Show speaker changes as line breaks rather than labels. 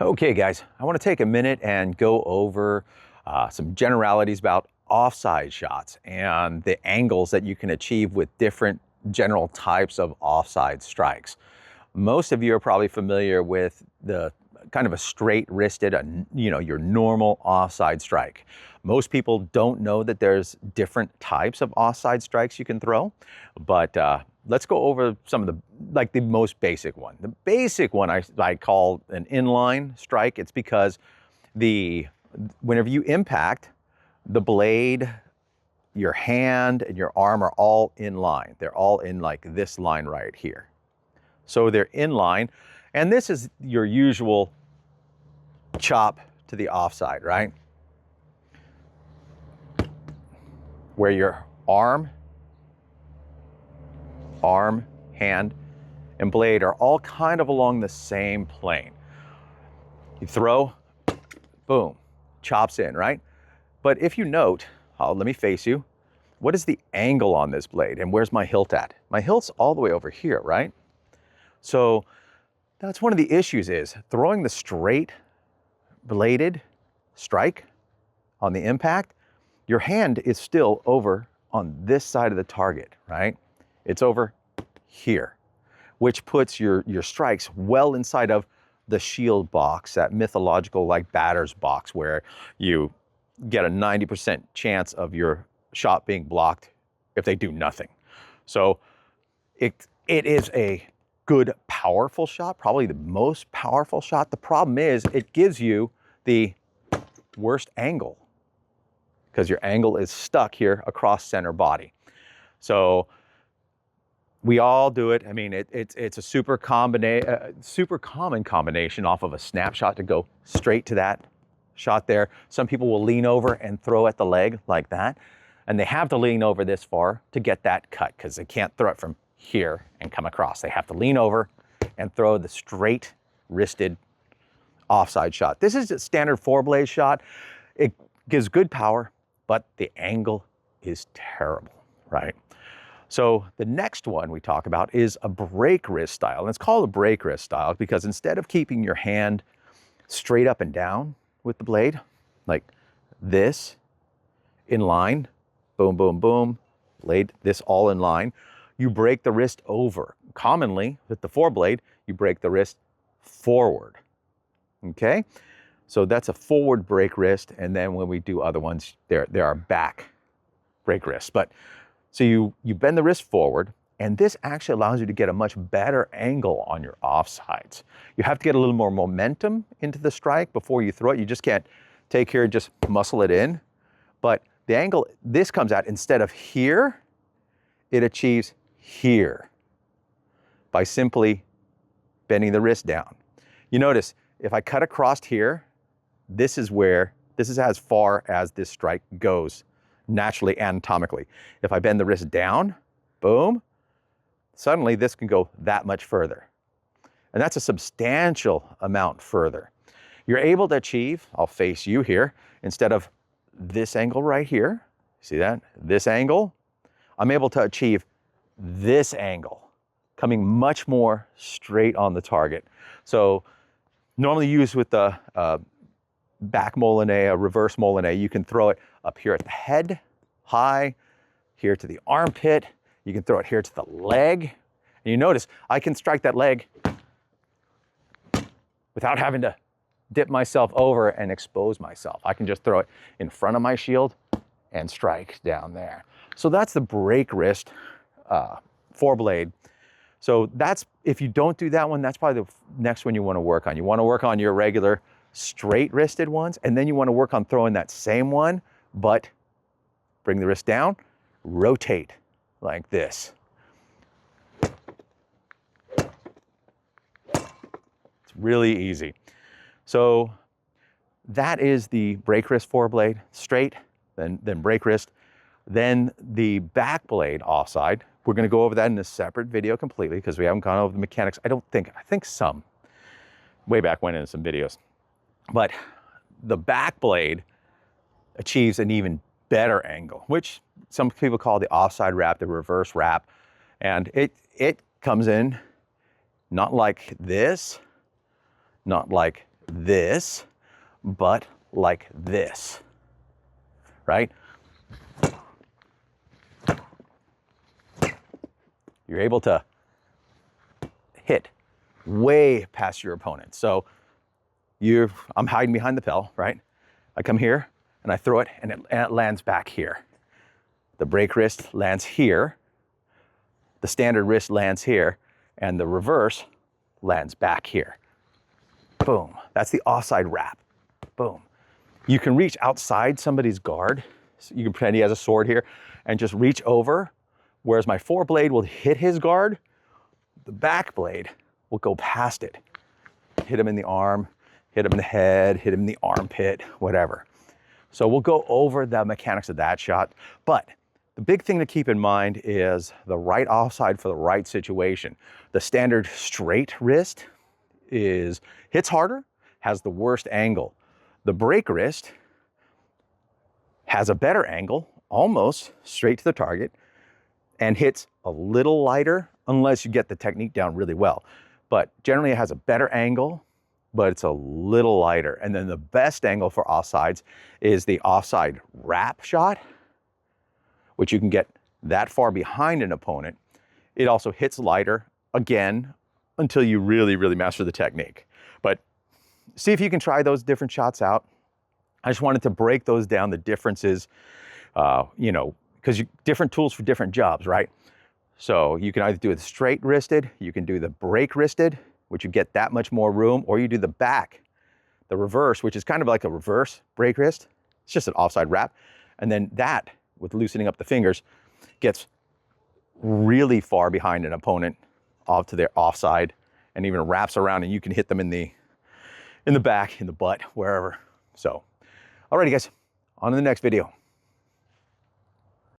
Okay, guys, I want to take a minute and go over some generalities about offside shots and the angles that you can achieve with different general types of offside strikes. Most of you are probably familiar with the kind of a straight wristed, your normal offside strike. Most people don't know that there's different types of offside strikes you can throw, but let's go over some of the most basic one. The basic one I call an inline strike. It's because whenever you impact, the blade, your hand, and your arm are all in line. They're all in like this line right here. So they're in line, and this is your usual chop to the offside, right? Where your arm, hand, and blade are all kind of along the same plane. You throw, boom, chops in, right? But if you note, let me face you, what is the angle on this blade and where's my hilt at? My hilt's all the way over here, right? So that's one of the issues is throwing the straight bladed strike on the impact, your hand is still over on this side of the target, right? It's over here, which puts your strikes well inside of the shield box, that mythological like batter's box where you get a 90% chance of your shot being blocked if they do nothing. So it is a good, powerful shot, probably the most powerful shot. The problem is it gives you the worst angle because your angle is stuck here across center body. So we all do it. I mean, it's a super common combination off of a snapshot to go straight to that shot there. Some people will lean over and throw at the leg like that. And they have to lean over this far to get that cut because they can't throw it from here and come across. They have to lean over and throw the straight wristed offside shot. This is a standard 4-blade shot. It gives good power, but the angle is terrible, right? So the next one we talk about is a break wrist style. And it's called a break wrist style because instead of keeping your hand straight up and down with the blade, like this, in line, boom, boom, boom, blade, this all in line, you break the wrist over. Commonly, with the 4-blade, you break the wrist forward, okay? So that's a forward break wrist, and then when we do other ones, there are back break wrists. But so you bend the wrist forward, and this actually allows you to get a much better angle on your offsides. You have to get a little more momentum into the strike before you throw it. You just can't take here and just muscle it in. But the angle this comes at, instead of here, it achieves here by simply bending the wrist down. You notice, if I cut across here, this is as far as this strike goes naturally anatomically. If I bend the wrist down, boom, suddenly this can go that much further. And that's a substantial amount further. You're able to achieve, I'll face you here, instead of this angle right here, see that? This angle, I'm able to achieve this angle, coming much more straight on the target. So normally used with the back molinet, a reverse molinet, you can throw it up here at the head, high, here to the armpit. You can throw it here to the leg. And you notice I can strike that leg without having to dip myself over and expose myself. I can just throw it in front of my shield and strike down there. So that's the break wrist 4-blade. So that's, if you don't do that one, that's probably the next one you want to work on. You want to work on your regular straight wristed ones, and then you want to work on throwing that same one, but bring the wrist down, rotate like this. It's really easy. So that is the break wrist 4-blade, straight, then break wrist. Then the back blade offside, we're going to go over that in a separate video completely because we haven't gone over the mechanics. I think some, way back when in some videos. But the back blade achieves an even better angle, which some people call the offside wrap, the reverse wrap. And it comes in not like this, not like this, but like this, right? You're able to hit way past your opponent. So I'm hiding behind the pel, right? I come here and I throw it and it lands back here. The break wrist lands here. The standard wrist lands here, and the reverse lands back here. Boom. That's the offside wrap. Boom. You can reach outside somebody's guard. So you can pretend he has a sword here and just reach over, whereas my foreblade will hit his guard. The back blade will go past it. Hit him in the arm, hit him in the head, hit him in the armpit, whatever. So we'll go over the mechanics of that shot, but the big thing to keep in mind is the right offside for the right situation. The standard straight wrist hits harder, has the worst angle. The break wrist has a better angle, almost straight to the target, and hits a little lighter unless you get the technique down really well. But generally it has a better angle, but it's a little lighter. And then the best angle for offsides is the offside wrap shot, which you can get that far behind an opponent. It also hits lighter, again, until you really, really master the technique. But see if you can try those different shots out. I just wanted to break those down, the differences, because different tools for different jobs, right? So you can either do it straight wristed, you can do the break wristed, which you get that much more room, or you do the back, the reverse, which is kind of like a reverse break wrist. It's just an offside wrap. And then that, with loosening up the fingers, gets really far behind an opponent off to their offside, and even wraps around, and you can hit them in the back, in the butt, wherever. So, alrighty guys, on to the next video.